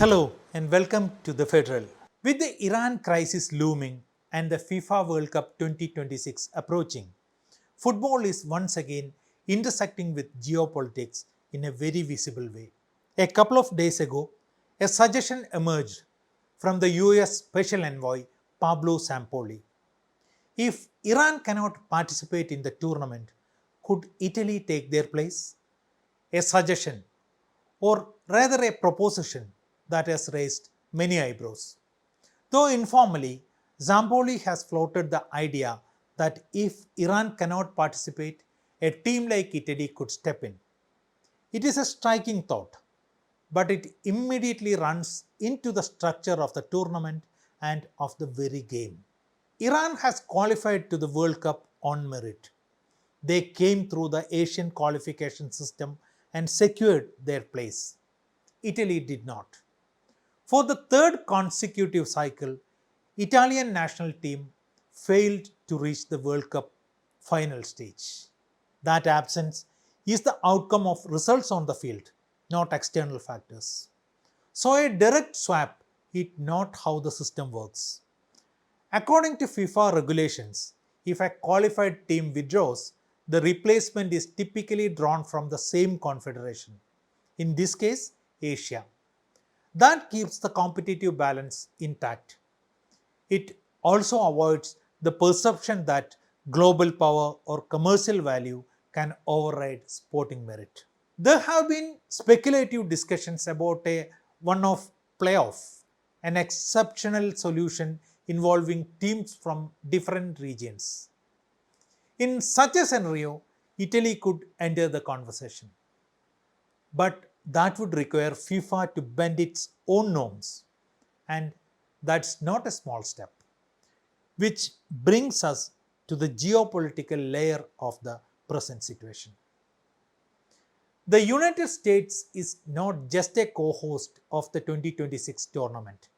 Hello and welcome to TheFederal. With the Iran crisis looming and the FIFA World Cup 2026 approaching, football is once again intersecting with geopolitics in a very visible way. A couple of days ago, a suggestion emerged from the US Special Envoy Pablo Sampoli. If Iran cannot participate in the tournament, could Italy take their place? A suggestion, or rather a proposition, that has raised many eyebrows. Though informally, Zamboli has floated the idea that if Iran cannot participate, a team like Italy could step in. It is a striking thought, but it immediately runs into the structure of the tournament and of the very game. Iran has qualified to the World Cup on merit. They came through the Asian qualification system and secured their place. Italy did not. For the third consecutive cycle, Italian national team failed to reach the World Cup final stage. That absence is the outcome of results on the field, not external factors. So a direct swap is not how the system works. According to FIFA regulations, if a qualified team withdraws, the replacement is typically drawn from the same confederation. In this case, Asia. That keeps the competitive balance intact. It also avoids the perception that global power or commercial value can override sporting merit. There have been speculative discussions about a one-off playoff, an exceptional solution involving teams from different regions. In such a scenario, Italy could enter the conversation. But that would require FIFA to bend its own norms, and that's not a small step. Which brings us to the geopolitical layer of the present situation. The United States is not just a co host of the 2026 tournament,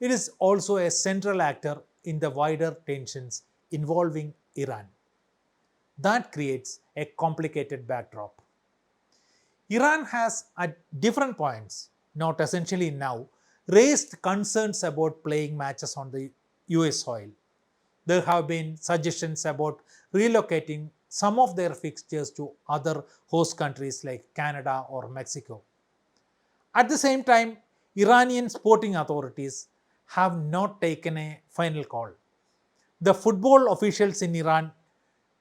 it is also a central actor in the wider tensions involving Iran. That creates a complicated backdrop. Iran has, at different points, not essentially now, raised concerns about playing matches on the US soil. There have been suggestions about relocating some of their fixtures to other host countries like Canada or Mexico. At the same time, Iranian sporting authorities have not taken a final call. The football officials in Iran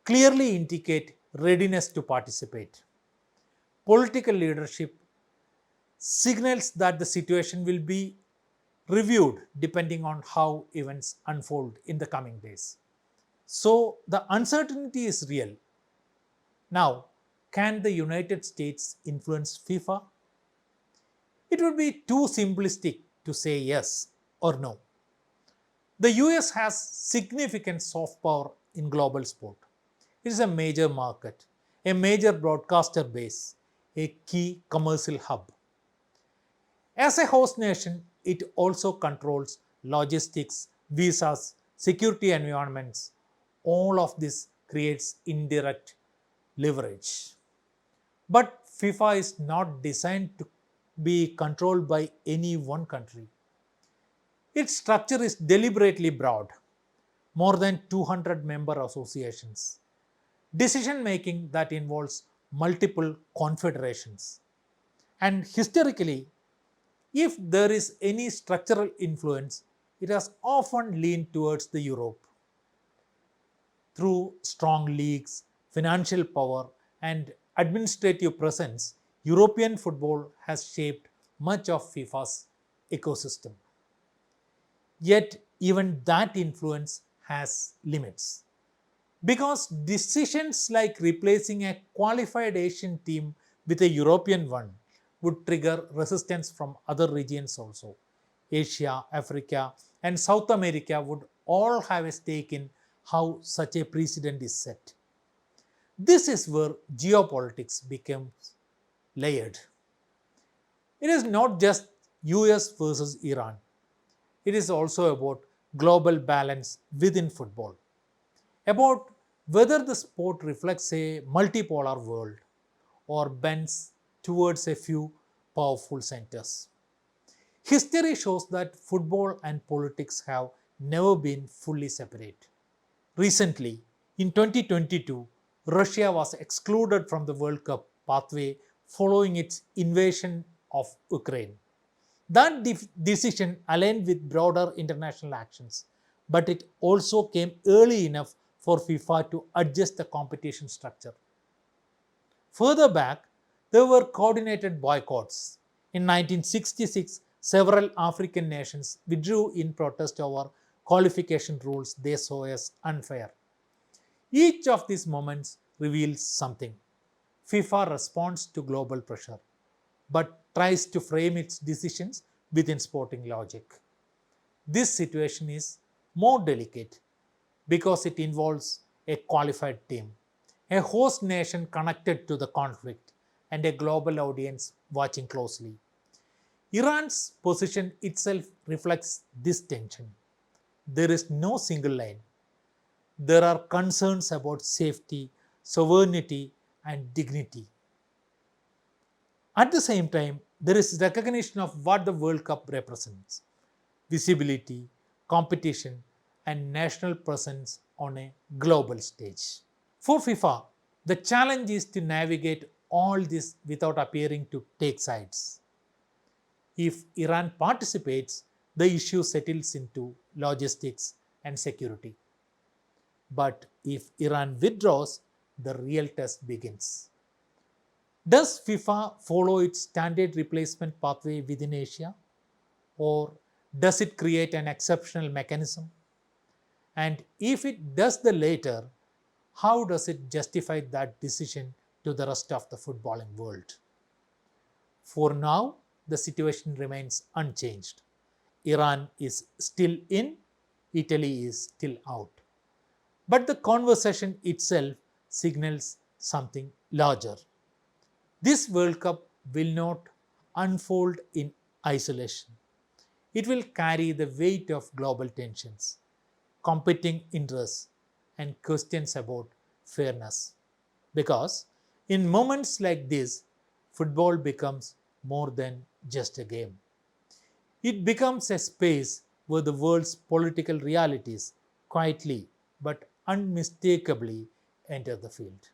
clearly indicate readiness to participate. Political leadership signals that the situation will be reviewed depending on how events unfold in the coming days. So the uncertainty is real. Now, can the United States influence FIFA? It would be too simplistic to say yes or no. The US has significant soft power in global sport. It is a major market, a major broadcaster base, a key commercial hub. As a host nation, it also controls logistics, visas, security environments. All of this creates indirect leverage. But FIFA is not designed to be controlled by any one country. Its structure is deliberately broad, more than 200 member associations, decision making that involves multiple confederations. And historically, if there is any structural influence, it has often leaned towards the Europe. Through strong leagues, financial power, and administrative presence, European football has shaped much of FIFA's ecosystem. Yet, even that influence has limits. Because decisions like replacing a qualified Asian team with a European one would trigger resistance from other regions also. Asia, Africa, and South America would all have a stake in how such a precedent is set. This is where geopolitics becomes layered. It is not just US versus Iran, it is also about global balance within football, about whether the sport reflects a multipolar world or bends towards a few powerful centers. History shows that football and politics have never been fully separate. Recently, in 2022, Russia was excluded from the World Cup pathway following its invasion of Ukraine. That decision aligned with broader international actions, but it also came early enough for FIFA to adjust the competition structure. Further back, there were coordinated boycotts. In 1966, several African nations withdrew in protest over qualification rules they saw as unfair. Each of these moments reveals something. FIFA responds to global pressure, but tries to frame its decisions within sporting logic. This situation is more delicate because it involves a qualified team, a host nation connected to the conflict, and a global audience watching closely. Iran's position itself reflects this tension. There is no single line. There are concerns about safety, sovereignty, and dignity. At the same time, there is recognition of what the World Cup represents: visibility, competition, and national presence on a global stage. For FIFA, the challenge is to navigate all this without appearing to take sides. If Iran participates, the issue settles into logistics and security. But if Iran withdraws, the real test begins. Does FIFA follow its standard replacement pathway within Asia? Or does it create an exceptional mechanism? And if it does the latter, how does it justify that decision to the rest of the footballing world? For now, the situation remains unchanged. Iran is still in, Italy is still out. But the conversation itself signals something larger. This World Cup will not unfold in isolation. It will carry the weight of global tensions, competing interests, and questions about fairness. Because in moments like this, football becomes more than just a game. It becomes a space where the world's political realities quietly but unmistakably enter the field.